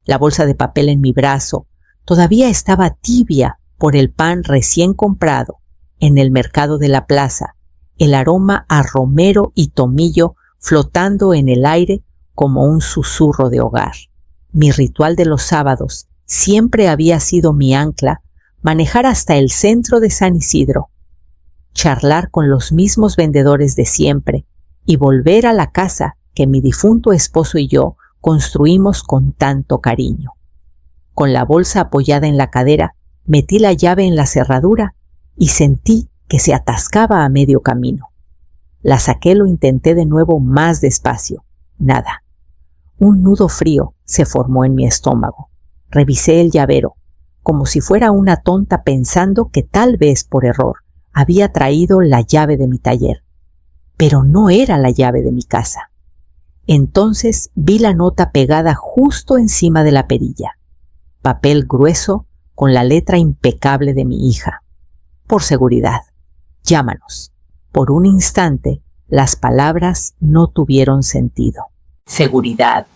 La bolsa de papel en mi brazo todavía estaba tibia por el pan recién comprado en el mercado de la plaza, el aroma a romero y tomillo flotando en el aire como un susurro de hogar. Mi ritual de los sábados siempre había sido mi ancla, manejar hasta el centro de San Isidro, charlar con los mismos vendedores de siempre y volver a la casa que mi difunto esposo y yo construimos con tanto cariño. Con la bolsa apoyada en la cadera, metí la llave en la cerradura y sentí que se atascaba a medio camino. La saqué, lo intenté de nuevo más despacio. Nada. Un nudo frío se formó en mi estómago. Revisé el llavero, como si fuera una tonta pensando que tal vez por error había traído la llave de mi taller. Pero no era la llave de mi casa. Entonces vi la nota pegada justo encima de la perilla. Papel grueso con la letra impecable de mi hija. Por seguridad, llámanos. Por un instante, las palabras no tuvieron sentido. Seguridad.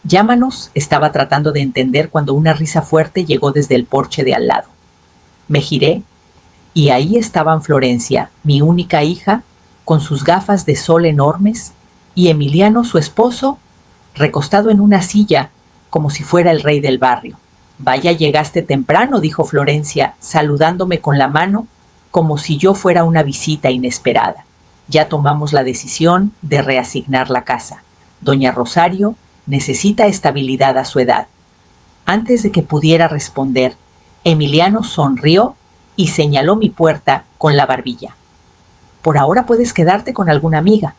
Llámanos estaba tratando de entender cuando una risa fuerte llegó desde el porche de al lado. Me giré y ahí estaban Florencia, mi única hija, con sus gafas de sol enormes, y Emiliano, su esposo, recostado en una silla como si fuera el rey del barrio. Vaya, llegaste temprano, dijo Florencia, saludándome con la mano como si yo fuera una visita inesperada. Ya tomamos la decisión de reasignar la casa. Doña Rosario necesita estabilidad a su edad. Antes de que pudiera responder, Emiliano sonrió y señaló mi puerta con la barbilla. Por ahora puedes quedarte con alguna amiga.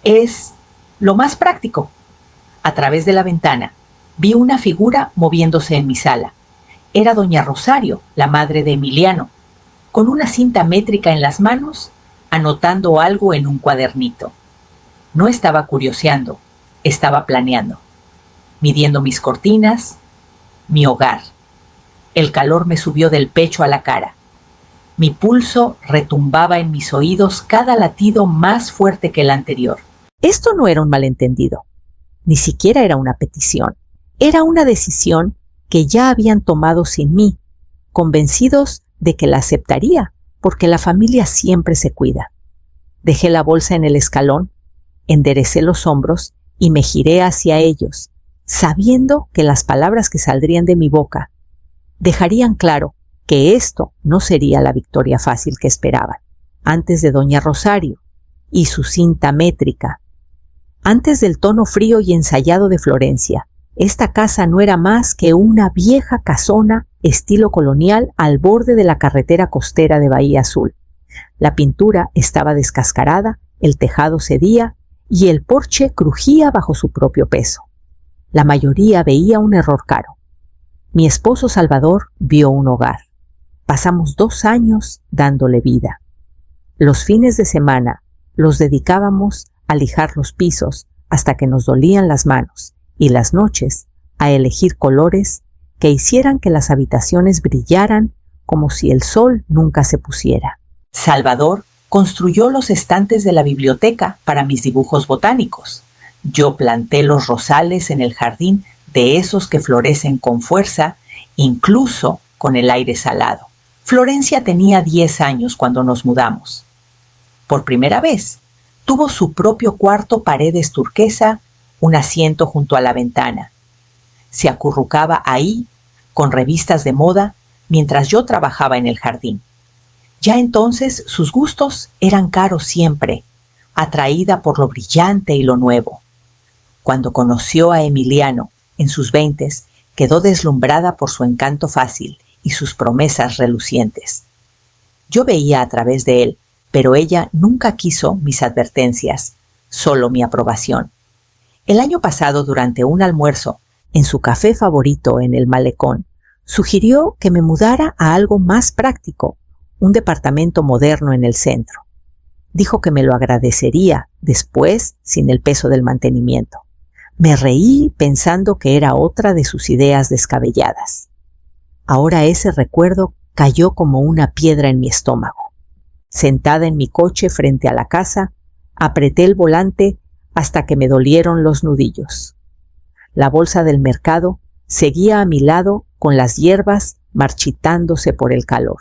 Es lo más práctico. A través de la ventana vi una figura moviéndose en mi sala. Era doña Rosario, la madre de Emiliano, con una cinta métrica en las manos, anotando algo en un cuadernito. No estaba curioseando, estaba planeando, midiendo mis cortinas, mi hogar. El calor me subió del pecho a la cara. Mi pulso retumbaba en mis oídos, cada latido más fuerte que el anterior. Esto no era un malentendido, ni siquiera era una petición. Era una decisión que ya habían tomado sin mí, convencidos de que la aceptaría, porque la familia siempre se cuida. Dejé la bolsa en el escalón, enderecé los hombros y me giré hacia ellos, sabiendo que las palabras que saldrían de mi boca dejarían claro que esto no sería la victoria fácil que esperaban. Antes de doña Rosario y su cinta métrica, antes del tono frío y ensayado de Florencia, esta casa no era más que una vieja casona estilo colonial al borde de la carretera costera de Bahía Azul. La pintura estaba descascarada, el tejado cedía y el porche crujía bajo su propio peso. La mayoría veía un error caro. Mi esposo Salvador vio un hogar. Pasamos 2 años dándole vida. Los fines de semana los dedicábamos a lijar los pisos hasta que nos dolían las manos, y las noches a elegir colores que hicieran que las habitaciones brillaran como si el sol nunca se pusiera. Salvador construyó los estantes de la biblioteca para mis dibujos botánicos. Yo planté los rosales en el jardín, de esos que florecen con fuerza, incluso con el aire salado. Florencia tenía 10 años cuando nos mudamos. Por primera vez, tuvo su propio cuarto, paredes turquesa, un asiento junto a la ventana. Se acurrucaba ahí con revistas de moda mientras yo trabajaba en el jardín. Ya entonces sus gustos eran caros siempre, atraída por lo brillante y lo nuevo. Cuando conoció a Emiliano en sus 20s, quedó deslumbrada por su encanto fácil y sus promesas relucientes. Yo veía a través de él, pero ella nunca quiso mis advertencias, solo mi aprobación. El año pasado, durante un almuerzo, en su café favorito en el Malecón, sugirió que me mudara a algo más práctico, un departamento moderno en el centro. Dijo que me lo agradecería después sin el peso del mantenimiento. Me reí pensando que era otra de sus ideas descabelladas. Ahora ese recuerdo cayó como una piedra en mi estómago. Sentada en mi coche frente a la casa, apreté el volante hasta que me dolieron los nudillos. La bolsa del mercado Seguía a mi lado con las hierbas marchitándose por el calor.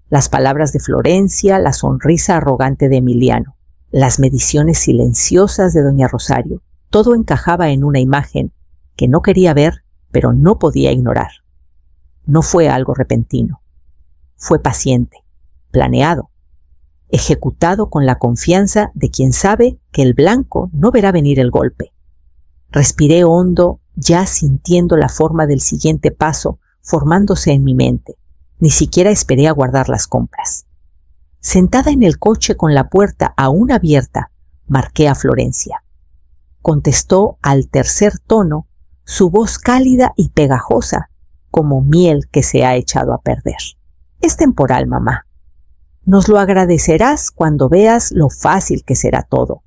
Las palabras de Florencia, la sonrisa arrogante de Emiliano, las mediciones silenciosas de doña Rosario, todo encajaba en una imagen que no quería ver, pero no podía ignorar. No fue algo repentino. Fue paciente, planeado, ejecutado con la confianza de quien sabe que el blanco no verá venir el golpe. Respiré hondo, ya sintiendo la forma del siguiente paso formándose en mi mente. Ni siquiera esperé a guardar las compras. Sentada en el coche con la puerta aún abierta, marqué a Florencia. Contestó al tercer tono, su voz cálida y pegajosa, como miel que se ha echado a perder. Es temporal, mamá. Nos lo agradecerás cuando veas lo fácil que será todo.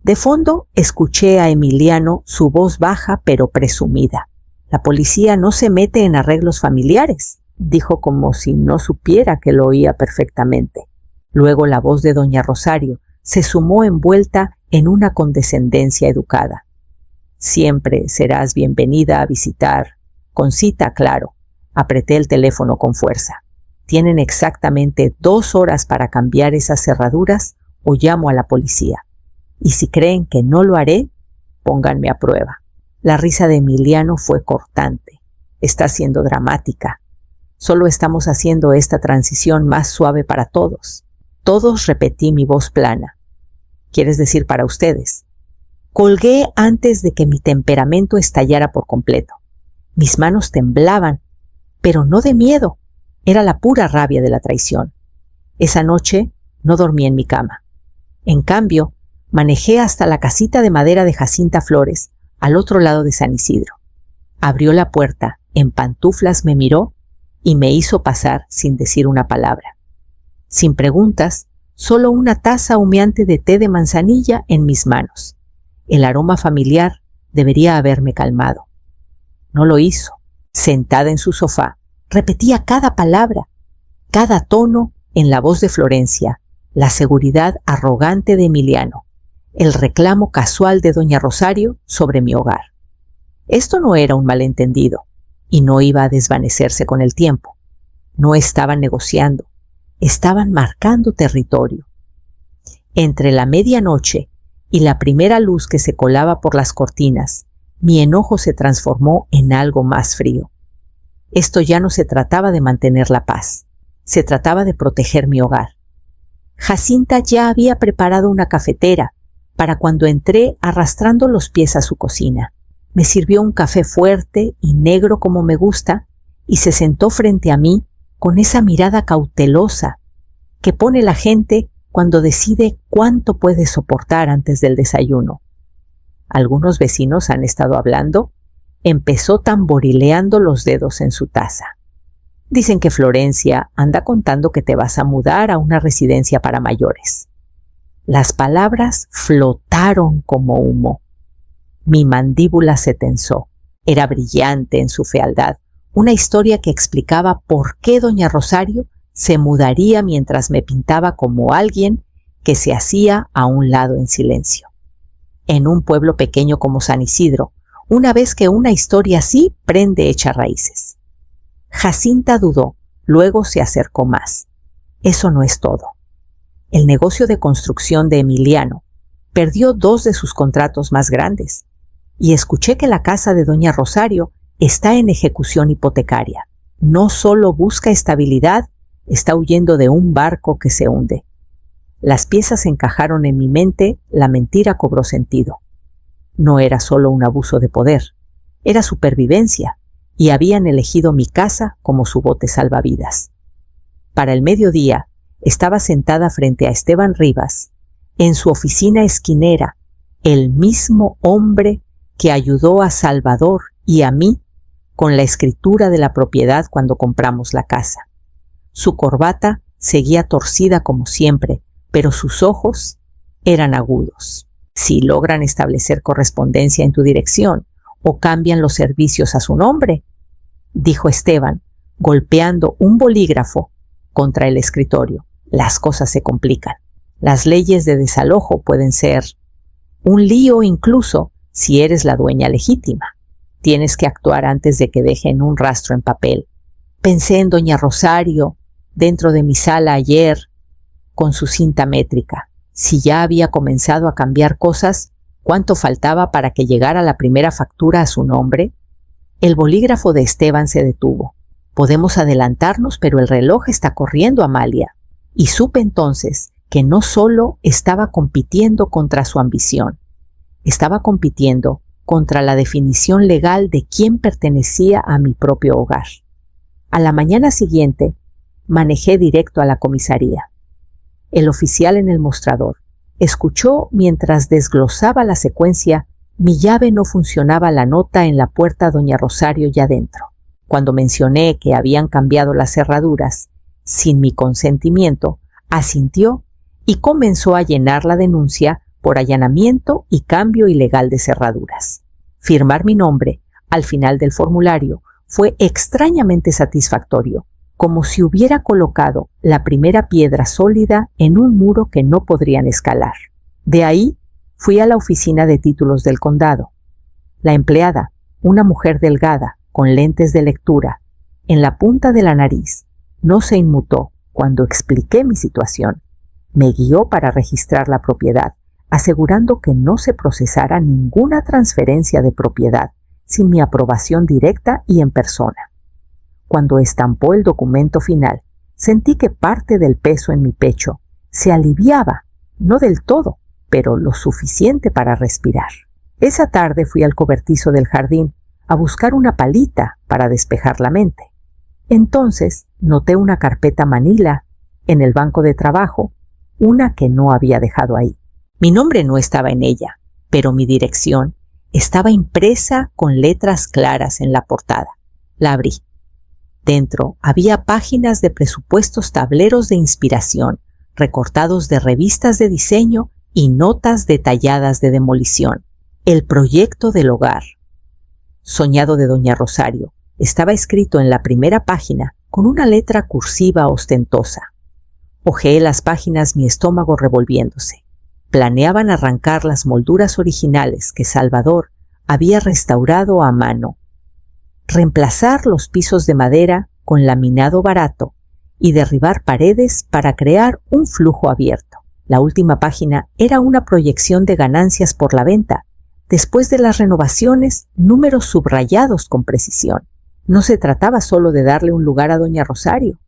De fondo escuché a Emiliano, su voz baja pero presumida. La policía no se mete en arreglos familiares, dijo como si no supiera que lo oía perfectamente. Luego la voz de doña Rosario se sumó envuelta en una condescendencia educada. Siempre serás bienvenida a visitar. Con cita, claro. Apreté el teléfono con fuerza. Tienen exactamente 2 horas para cambiar esas cerraduras o llamo a la policía. Y si creen que no lo haré, pónganme a prueba. La risa de Emiliano fue cortante. Está siendo dramática. Solo estamos haciendo esta transición más suave para todos. Todos, repetí mi voz plana. ¿Quieres decir para ustedes? Colgué antes de que mi temperamento estallara por completo. Mis manos temblaban, pero no de miedo. Era la pura rabia de la traición. Esa noche no dormí en mi cama. En cambio, manejé hasta la casita de madera de Jacinta Flores, al otro lado de San Isidro. Abrió la puerta, en pantuflas me miró y me hizo pasar sin decir una palabra. Sin preguntas, solo una taza humeante de té de manzanilla en mis manos. El aroma familiar debería haberme calmado. No lo hizo. Sentada en su sofá, repetía cada palabra, cada tono en la voz de Florencia, la seguridad arrogante de Emiliano, el reclamo casual de doña Rosario sobre mi hogar. Esto no era un malentendido y no iba a desvanecerse con el tiempo. No estaban negociando, estaban marcando territorio. Entre la medianoche y la primera luz que se colaba por las cortinas, mi enojo se transformó en algo más frío. Esto ya no se trataba de mantener la paz, se trataba de proteger mi hogar. Jacinta ya había preparado una cafetera para cuando entré arrastrando los pies a su cocina. Me sirvió un café fuerte y negro como me gusta y se sentó frente a mí con esa mirada cautelosa que pone la gente cuando decide cuánto puede soportar antes del desayuno. Algunos vecinos han estado hablando. Empezó tamborileando los dedos en su taza. Dicen que Florencia anda contando que te vas a mudar a una residencia para mayores. Las palabras flotaron como humo. Mi mandíbula se tensó. Era brillante en su fealdad, una historia que explicaba por qué doña Rosario se mudaría mientras me pintaba como alguien que se hacía a un lado en silencio. En un pueblo pequeño como San Isidro, una vez que una historia así prende echa raíces. Jacinta dudó, luego se acercó más. Eso no es todo. El negocio de construcción de Emiliano perdió 2 de sus contratos más grandes y escuché que la casa de doña Rosario está en ejecución hipotecaria. No solo busca estabilidad, está huyendo de un barco que se hunde. Las piezas encajaron en mi mente, la mentira cobró sentido. No era solo un abuso de poder, era supervivencia, y habían elegido mi casa como su bote salvavidas. Para el mediodía, estaba sentada frente a Esteban Rivas, en su oficina esquinera, el mismo hombre que ayudó a Salvador y a mí con la escritura de la propiedad cuando compramos la casa. Su corbata seguía torcida como siempre, pero sus ojos eran agudos. Si logran establecer correspondencia en tu dirección o cambian los servicios a su nombre, dijo Esteban, golpeando un bolígrafo contra el escritorio, las cosas se complican. Las leyes de desalojo pueden ser un lío incluso si eres la dueña legítima. Tienes que actuar antes de que dejen un rastro en papel. Pensé en doña Rosario, dentro de mi sala ayer, con su cinta métrica. Si ya había comenzado a cambiar cosas, ¿cuánto faltaba para que llegara la primera factura a su nombre? El bolígrafo de Esteban se detuvo. Podemos adelantarnos, pero el reloj está corriendo, Amalia. Y supe entonces que no solo estaba compitiendo contra su ambición, estaba compitiendo contra la definición legal de quién pertenecía a mi propio hogar. A la mañana siguiente, manejé directo a la comisaría. El oficial en el mostrador escuchó mientras desglosaba la secuencia: mi llave no funcionaba, la nota en la puerta, doña Rosario ya dentro. Cuando mencioné que habían cambiado las cerraduras sin mi consentimiento, asintió y comenzó a llenar la denuncia por allanamiento y cambio ilegal de cerraduras. Firmar mi nombre al final del formulario fue extrañamente satisfactorio, como si hubiera colocado la primera piedra sólida en un muro que no podrían escalar. De ahí fui a la oficina de títulos del condado. La empleada, una mujer delgada, con lentes de lectura, en la punta de la nariz, no se inmutó cuando expliqué mi situación. Me guió para registrar la propiedad, asegurando que no se procesara ninguna transferencia de propiedad sin mi aprobación directa y en persona. Cuando estampó el documento final, sentí que parte del peso en mi pecho se aliviaba, no del todo, pero lo suficiente para respirar. Esa tarde fui al cobertizo del jardín a buscar una palita para despejar la mente. Entonces noté una carpeta manila en el banco de trabajo, una que no había dejado ahí. Mi nombre no estaba en ella, pero mi dirección estaba impresa con letras claras en la portada. La abrí. Dentro había páginas de presupuestos, tableros de inspiración, recortados de revistas de diseño y notas detalladas de demolición. El proyecto del hogar, soñado de doña Rosario, estaba escrito en la primera página con una letra cursiva ostentosa. Hojeé las páginas, mi estómago revolviéndose. Planeaban arrancar las molduras originales que Salvador había restaurado a mano, reemplazar los pisos de madera con laminado barato y derribar paredes para crear un flujo abierto. La última página era una proyección de ganancias por la venta, después de las renovaciones, números subrayados con precisión. No se trataba solo de darle un lugar a doña Rosario.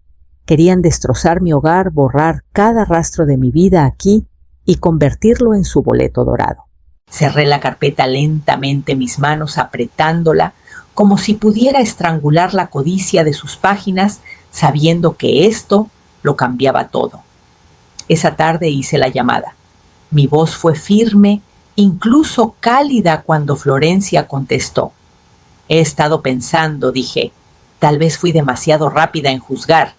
Querían destrozar mi hogar, borrar cada rastro de mi vida aquí y convertirlo en su boleto dorado. Cerré la carpeta lentamente, mis manos apretándola, como si pudiera estrangular la codicia de sus páginas, sabiendo que esto lo cambiaba todo. Esa tarde hice la llamada. Mi voz fue firme, incluso cálida, cuando Florencia contestó. He estado pensando, dije, tal vez fui demasiado rápida en juzgar.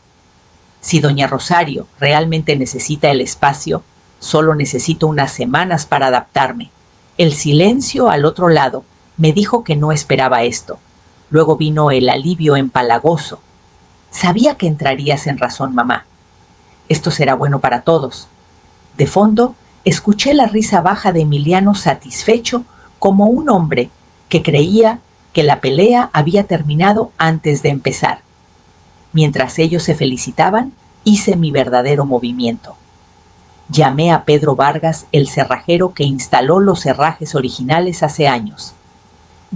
Si doña Rosario realmente necesita el espacio, solo necesito unas semanas para adaptarme. El silencio al otro lado me dijo que no esperaba esto. Luego vino el alivio empalagoso. Sabía que entrarías en razón, mamá. Esto será bueno para todos. De fondo, escuché la risa baja de Emiliano, satisfecho como un hombre que creía que la pelea había terminado antes de empezar. Mientras ellos se felicitaban, hice mi verdadero movimiento. Llamé a Pedro Vargas, el cerrajero que instaló los cerrajes originales hace años.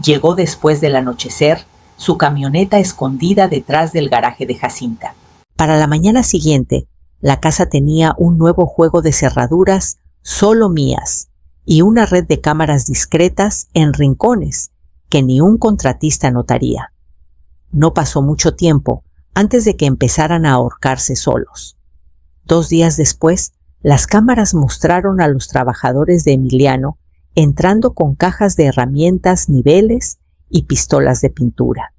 Llegó después del anochecer, su camioneta escondida detrás del garaje de Jacinta. Para la mañana siguiente, la casa tenía un nuevo juego de cerraduras solo mías y una red de cámaras discretas en rincones que ni un contratista notaría. No pasó mucho tiempo antes de que empezaran a ahorcarse solos. 2 días después, las cámaras mostraron a los trabajadores de Emiliano entrando con cajas de herramientas, niveles y pistolas de pintura,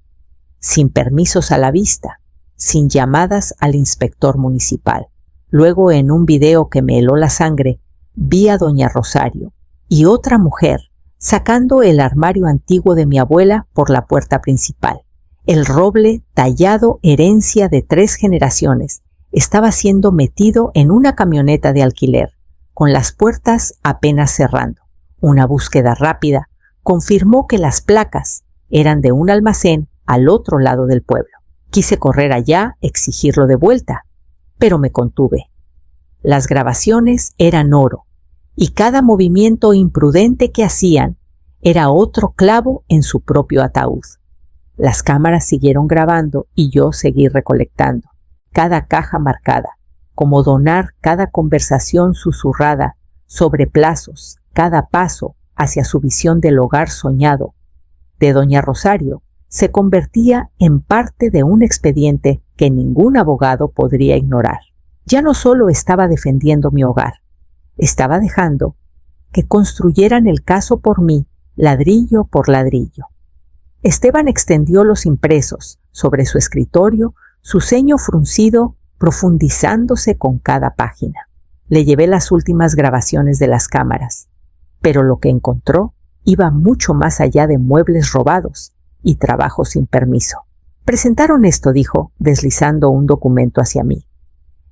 sin permisos a la vista, sin llamadas al inspector municipal. Luego, en un video que me heló la sangre, vi a doña Rosario y otra mujer sacando el armario antiguo de mi abuela por la puerta principal. El roble, tallado herencia de 3 generaciones, estaba siendo metido en una camioneta de alquiler, con las puertas apenas cerrando. Una búsqueda rápida confirmó que las placas Eran de un almacén al otro lado del pueblo. Quise correr allá, exigirlo de vuelta, pero me contuve. Las grabaciones eran oro, y cada movimiento imprudente que hacían era otro clavo en su propio ataúd. Las cámaras siguieron grabando y yo seguí recolectando. Cada caja marcada, como donar cada conversación susurrada sobre plazos, cada paso hacia su visión del hogar soñado de doña Rosario, se convertía en parte de un expediente que ningún abogado podría ignorar. Ya no solo estaba defendiendo mi hogar, estaba dejando que construyeran el caso por mí, ladrillo por ladrillo. Esteban extendió los impresos sobre su escritorio, su ceño fruncido profundizándose con cada página. Le llevé las últimas grabaciones de las cámaras, pero lo que encontró iba mucho más allá de muebles robados y trabajo sin permiso. Presentaron esto, dijo, deslizando un documento hacia mí.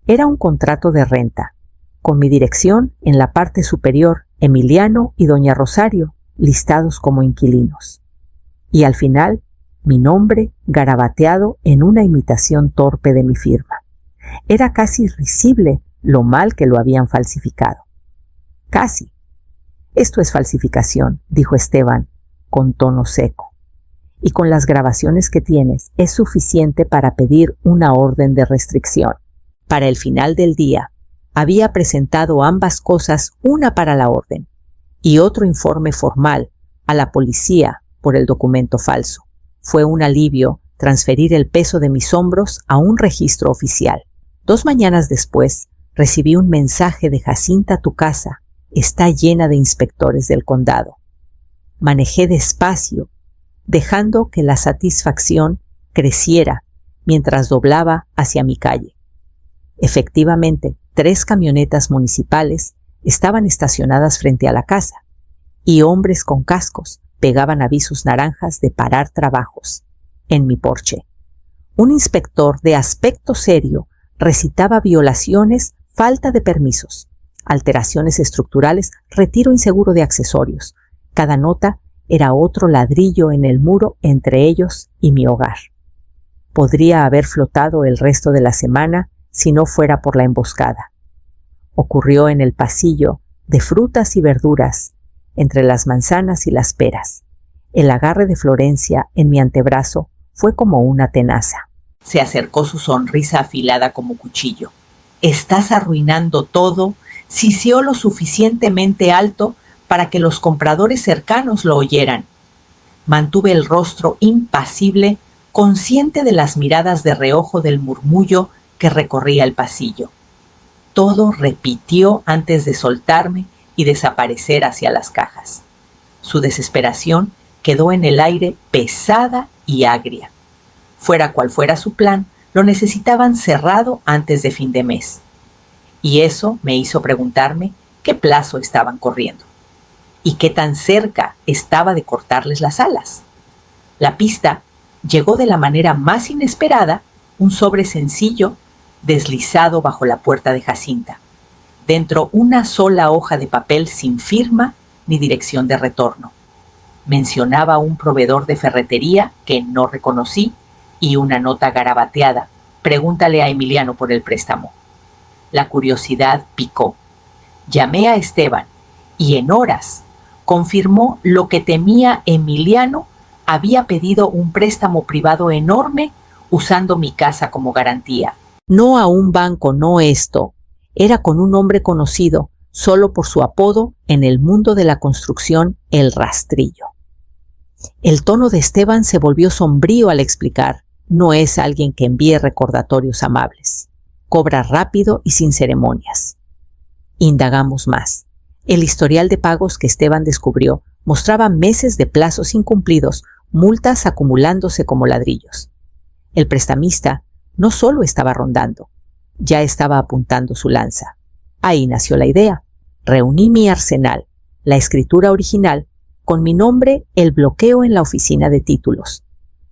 Era un contrato de renta, con mi dirección en la parte superior, Emiliano y doña Rosario listados como inquilinos. Y al final, mi nombre garabateado en una imitación torpe de mi firma. Era casi risible lo mal que lo habían falsificado. Casi. Esto es falsificación, dijo Esteban, con tono seco. Y con las grabaciones que tienes es suficiente para pedir una orden de restricción. Para el final del día, había presentado ambas cosas, una para la orden y otro informe formal a la policía por el documento falso. Fue un alivio transferir el peso de mis hombros a un registro oficial. 2 mañanas después, recibí un mensaje de Jacinta: tu casa está llena de inspectores del condado. Manejé despacio, dejando que la satisfacción creciera mientras doblaba hacia mi calle. Efectivamente, 3 camionetas municipales estaban estacionadas frente a la casa, y hombres con cascos pegaban avisos naranjas de parar trabajos en mi porche. Un inspector de aspecto serio recitaba violaciones, falta de permisos, alteraciones estructurales, retiro inseguro de accesorios. Cada nota era otro ladrillo en el muro entre ellos y mi hogar. Podría haber flotado el resto de la semana si no fuera por la emboscada. Ocurrió en el pasillo de frutas y verduras, entre las manzanas y las peras. El agarre de Florencia en mi antebrazo fue como una tenaza. Se acercó su sonrisa afilada como cuchillo. Estás arruinando todo. Siseó lo suficientemente alto para que los compradores cercanos lo oyeran. Mantuve el rostro impasible, consciente de las miradas de reojo del murmullo que recorría el pasillo. Todo repitió antes de soltarme y desaparecer hacia las cajas. Su desesperación quedó en el aire pesada y agria. Fuera cual fuera su plan, lo necesitaban cerrado antes de fin de mes. Y eso me hizo preguntarme qué plazo estaban corriendo y qué tan cerca estaba de cortarles las alas. La pista llegó de la manera más inesperada, un sobre sencillo deslizado bajo la puerta de Jacinta. Dentro una sola hoja de papel sin firma ni dirección de retorno. Mencionaba un proveedor de ferretería que no reconocí y una nota garabateada: pregúntale a Emiliano por el préstamo. La curiosidad picó. Llamé a Esteban y en horas confirmó lo que temía. Emiliano había pedido un préstamo privado enorme usando mi casa como garantía. No a un banco, no esto. Era con un hombre conocido solo por su apodo en el mundo de la construcción, el Rastrillo. El tono de Esteban se volvió sombrío al explicar: no es alguien que envíe recordatorios amables. Cobra rápido y sin ceremonias. Indagamos más. El historial de pagos que Esteban descubrió mostraba meses de plazos incumplidos, multas acumulándose como ladrillos. El prestamista no solo estaba rondando, ya estaba apuntando su lanza. Ahí nació la idea. Reuní mi arsenal, la escritura original, con mi nombre, el bloqueo en la oficina de títulos,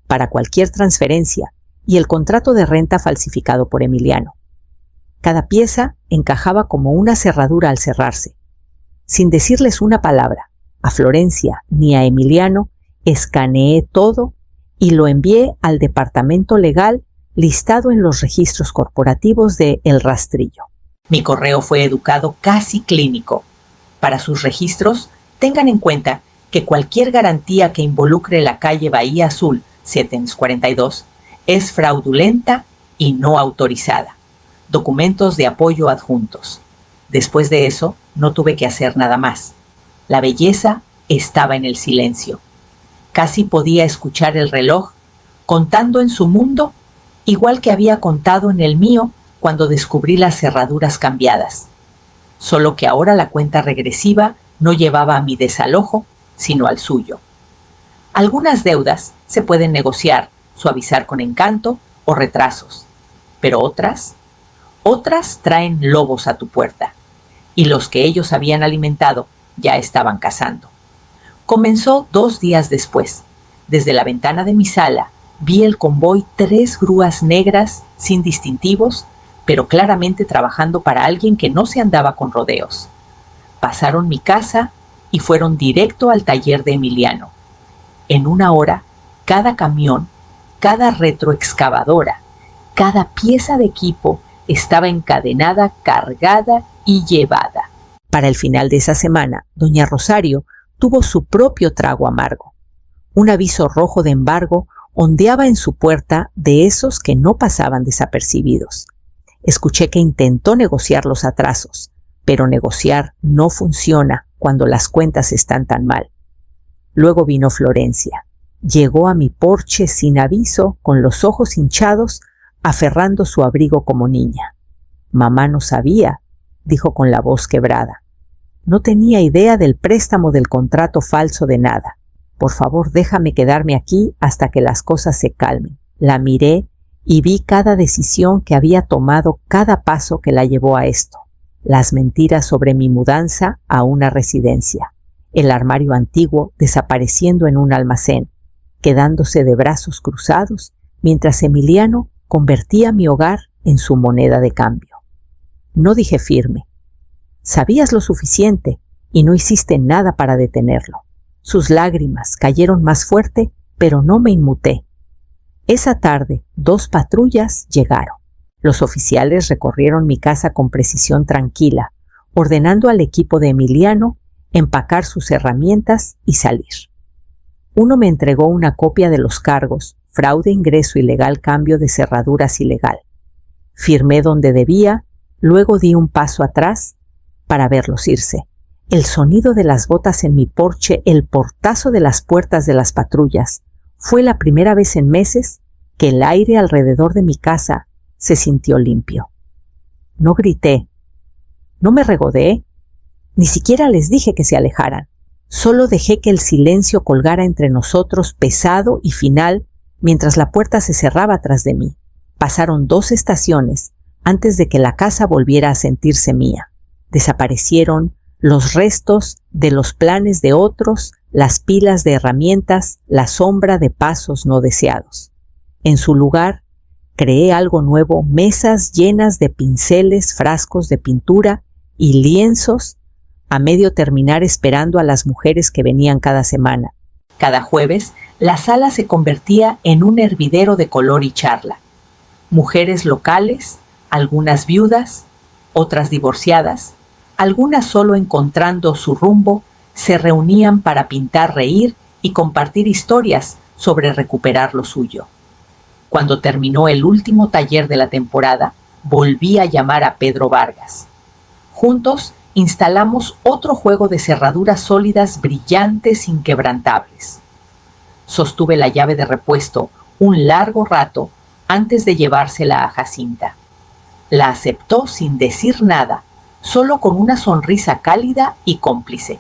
para cualquier transferencia, y el contrato de renta falsificado por Emiliano. Cada pieza encajaba como una cerradura al cerrarse. Sin decirles una palabra, a Florencia ni a Emiliano, escaneé todo y lo envié al departamento legal listado en los registros corporativos de El Rastrillo. Mi correo fue educado casi clínico. Para sus registros, tengan en cuenta que cualquier garantía que involucre la calle Bahía Azul 742 es fraudulenta y no autorizada. Documentos de apoyo adjuntos. Después de eso, no tuve que hacer nada más. La belleza estaba en el silencio. Casi podía escuchar el reloj contando en su mundo, igual que había contado en el mío cuando descubrí las cerraduras cambiadas. Solo que ahora la cuenta regresiva no llevaba a mi desalojo, sino al suyo. Algunas deudas se pueden negociar, suavizar con encanto o retrasos, pero otras traen lobos a tu puerta, y los que ellos habían alimentado ya estaban cazando. Comenzó 2 días después. Desde la ventana de mi sala vi el convoy 3 grúas negras sin distintivos, pero claramente trabajando para alguien que no se andaba con rodeos. Pasaron mi casa y fueron directo al taller de Emiliano. En 1 hora, cada camión, cada retroexcavadora, cada pieza de equipo estaba encadenada, cargada y llevada. Para el final de esa semana, doña Rosario tuvo su propio trago amargo. Un aviso rojo de embargo ondeaba en su puerta, de esos que no pasaban desapercibidos. Escuché que intentó negociar los atrasos, pero negociar no funciona cuando las cuentas están tan mal. Luego vino Florencia. Llegó a mi porche sin aviso, con los ojos hinchados, aferrando su abrigo como niña. Mamá no sabía, dijo con la voz quebrada. No tenía idea del préstamo, del contrato falso, de nada. Por favor, déjame quedarme aquí hasta que las cosas se calmen. La miré y vi cada decisión que había tomado, cada paso que la llevó a esto. Las mentiras sobre mi mudanza a una residencia. El armario antiguo desapareciendo en un almacén, quedándose de brazos cruzados, mientras Emiliano convertía mi hogar en su moneda de cambio. No dije firme. Sabías lo suficiente y no hiciste nada para detenerlo. Sus lágrimas cayeron más fuerte, pero no me inmuté. Esa tarde, 2 patrullas llegaron. Los oficiales recorrieron mi casa con precisión tranquila, ordenando al equipo de Emiliano empacar sus herramientas y salir. Uno me entregó una copia de los cargos: fraude, ingreso ilegal, cambio de cerraduras ilegal. Firmé donde debía, luego di un paso atrás para verlos irse. El sonido de las botas en mi porche, el portazo de las puertas de las patrullas. Fue la primera vez en meses que el aire alrededor de mi casa se sintió limpio. No grité, no me regodeé, ni siquiera les dije que se alejaran. Solo dejé que el silencio colgara entre nosotros, pesado y final, mientras la puerta se cerraba tras de mí. Pasaron 2 estaciones antes de que la casa volviera a sentirse mía. Desaparecieron los restos de los planes de otros, las pilas de herramientas, la sombra de pasos no deseados. En su lugar, creé algo nuevo: mesas llenas de pinceles, frascos de pintura y lienzos, a medio terminar, esperando a las mujeres que venían cada semana. Cada jueves, la sala se convertía en un hervidero de color y charla. Mujeres locales, algunas viudas, otras divorciadas, algunas solo encontrando su rumbo, se reunían para pintar, reír y compartir historias sobre recuperar lo suyo. Cuando terminó el último taller de la temporada, volví a llamar a Pedro Vargas. Juntos instalamos otro juego de cerraduras sólidas, brillantes, inquebrantables. Sostuve la llave de repuesto un largo rato antes de llevársela a Jacinta. La aceptó sin decir nada, solo con una sonrisa cálida y cómplice.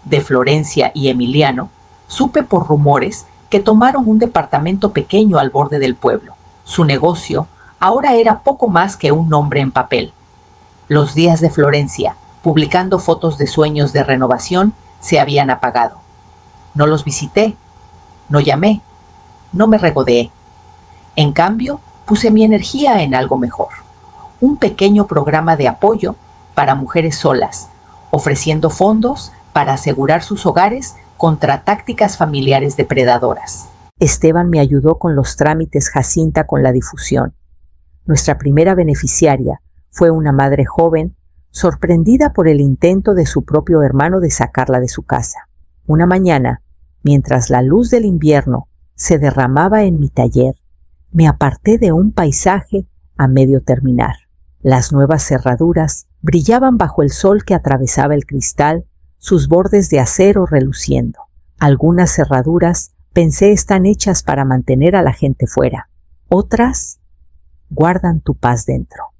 De Florencia y Emiliano supe por rumores que tomaron un departamento pequeño al borde del pueblo. Su negocio ahora era poco más que un nombre en papel. Los días de Florencia, publicando fotos de sueños de renovación, se habían apagado. No los visité, no llamé, no me regodeé. En cambio, puse mi energía en algo mejor. Un pequeño programa de apoyo para mujeres solas, ofreciendo fondos para asegurar sus hogares contra tácticas familiares depredadoras. Esteban me ayudó con los trámites, Jacinta con la difusión. Nuestra primera beneficiaria fue una madre joven, sorprendida por el intento de su propio hermano de sacarla de su casa. Una mañana, mientras la luz del invierno se derramaba en mi taller, me aparté de un paisaje a medio terminar. Las nuevas cerraduras brillaban bajo el sol que atravesaba el cristal, sus bordes de acero reluciendo. Algunas cerraduras, pensé, están hechas para mantener a la gente fuera. Otras guardan tu paz dentro.